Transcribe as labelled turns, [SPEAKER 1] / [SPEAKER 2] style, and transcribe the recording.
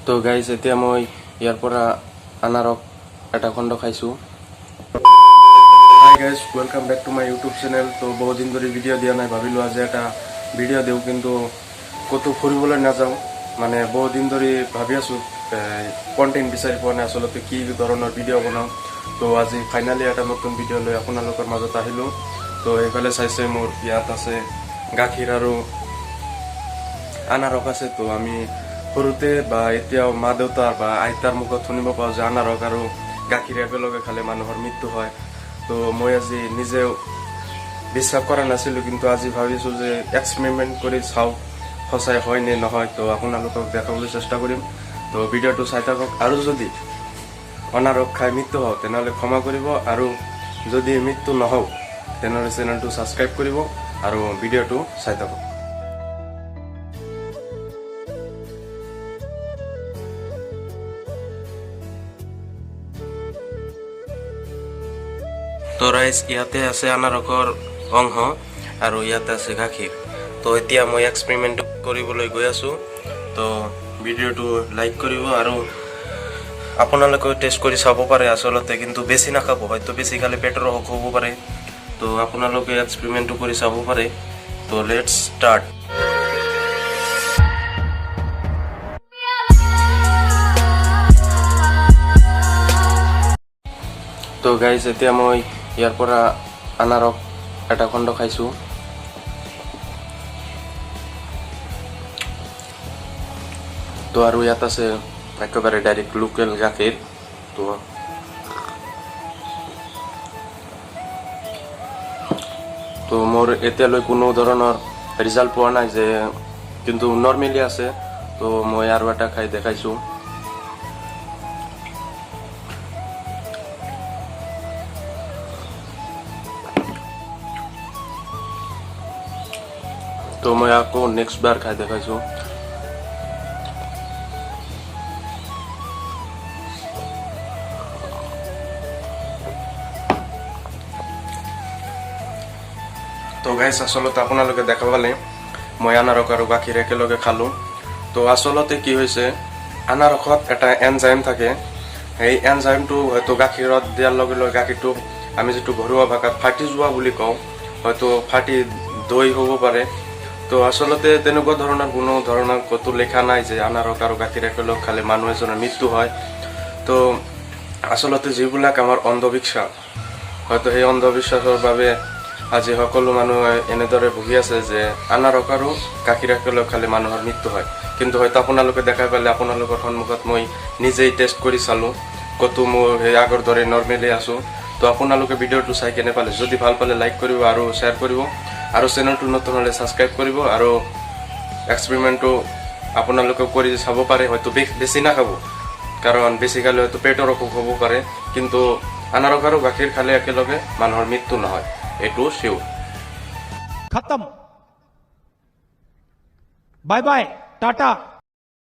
[SPEAKER 1] তো গাইজ এতিয়া মই ইয়াৰ পৰা আনাৰক এটা খণ্ড খাইছোঁ। Hi guys, welcome back to my YouTube channel. তো বহুত দিন ধৰি ভিডিঅ' দিয়া নাই, ভাবিলোঁ আজি এটা ভিডিঅ' দিওঁ, কিন্তু ক'তো ফুৰিবলৈ নাযাওঁ। মানে বহুত দিন ধৰি ভাবি আছোঁ, কণ্টেণ্ট বিচাৰি পোৱা নাই আচলতে কি ধৰণৰ ভিডিঅ' বনাওঁ। তো আজি ফাইনেলি এটা নতুন ভিডিঅ' লৈ আপোনালোকৰ মাজত আহিলোঁ। তো এইফালে চাইছে মোৰ ইয়াত আছে গাখীৰ আৰু আনাৰক আছে। তো আমি সৰুতে বা এতিয়াও মা দেউতাৰ বা আইতাৰ মুখত শুনিব পাওঁ যে আনাৰক আৰু গাখীৰ একেলগে খালে মানুহৰ মৃত্যু হয়। তো মই আজি নিজেও বিশ্বাস কৰা নাছিলোঁ, কিন্তু আজি ভাবিছোঁ যে এক্সপেৰিমেণ্ট কৰি চাওঁ সঁচাই হয় নে নহয়। তো আপোনালোকক দেখাবলৈ চেষ্টা কৰিম। তো ভিডিঅ'টো চাই থাকক, আৰু যদি অনাৰক খাই মৃত্যু হওঁ তেনেহ'লে ক্ষমা কৰিব, আৰু যদি মৃত্যু নহওঁ তেনেহ'লে চেনেলটো ছাবস্ক্ৰাইব কৰিব আৰু ভিডিঅ'টো চাই থাকক। তো ৰাইজ, ইয়াতে আছে আনাৰকৰ অংশ আৰু ইয়াতে আছে গাখীৰ। তো এতিয়া মই এক্সপেৰিমেণ্ট কৰিবলৈ গৈ আছোঁ। তো ভিডিঅ'টো লাইক কৰিব আৰু আপোনালোকেও টেষ্ট কৰি চাব পাৰে আচলতে, কিন্তু বেছি নাখাব, হয়তো বেছি খালে পেটৰ অসুখ হ'ব পাৰে। তো আপোনালোকে এক্সপেৰিমেণ্টটো কৰি চাব পাৰে। তো লেটছ ষ্টাৰ্ট। তো গাইজ, এতিয়া মই ইয়াৰ পৰা আনাৰক এটা খণ্ড খাইছোঁ। তো আৰু ইয়াত আছে একেবাৰে ডাইৰেক্ট লোকেল গাখীৰ। তো মোৰ এতিয়ালৈ কোনো ধৰণৰ ৰিজাল্ট পোৱা নাই যে, কিন্তু নৰ্মেলি আছে। তো মই আৰু এটা খাই দেখাইছোঁ। তো মই আকৌ নেক্সট বাৰ খাই দেখাইছোঁ। তো গাইজ, আচলতে আপোনালোকে দেখা পালে মই আনাৰক আৰু গাখীৰ একেলগে খালোঁ। তো আচলতে কি হৈছে, আনাৰকত এটা এনজাইম থাকে। সেই এনজাইমটো হয়তো গাখীৰত দিয়াৰ লগে লগে গাখীৰটো আমি যিটো ঘৰুৱা ভাষাত ফাটি যোৱা বুলি কওঁ, হয়তো ফাটি দৈ হ'ব পাৰে। তো আচলতে তেনেকুৱা ধৰণৰ কোনো ধৰণৰ ক'তো লেখা নাই যে আনাৰক আৰু গাখীৰ একেলগে খালে মানুহ এজনৰ মৃত্যু হয়। তো আচলতে যিবিলাক আমাৰ অন্ধবিশ্বাস, হয়তো সেই অন্ধবিশ্বাসৰ বাবে আজি সকলো মানুহে এনেদৰে ভুগি আছে যে আনাৰক আৰু গাখীৰ একেলগে খালে মানুহৰ মৃত্যু হয়। কিন্তু হয়তো আপোনালোকে দেখা পালে আপোনালোকৰ সন্মুখত মই নিজেই টেষ্ট কৰি চালোঁ, ক'তো মোৰ সেই আগৰ দৰে নৰ্মেলি আছোঁ। তো আপোনালোকে ভিডিঅ'টো চাই কেনে পালে, যদি ভাল পালে লাইক কৰিব আৰু শ্বেয়াৰ কৰিব, আৰু চেনেলটো নতুন হ'লে ছাবস্ক্ৰাইব কৰিব। আৰু এক্সপেৰিমেণ্টটো আপোনালোকে কৰি চাব পাৰে। হয়তো বেছি নাখাব, কাৰণ বেছি খালে হয়তো পেটৰ অসুখ হ'ব পাৰে, কিন্তু আনাৰক আৰু গাখীৰ খালে একেলগে মানুহৰ মৃত্যু নহয়, এইটো শিওৰ।
[SPEAKER 2] खत्म। Bye bye, Tata.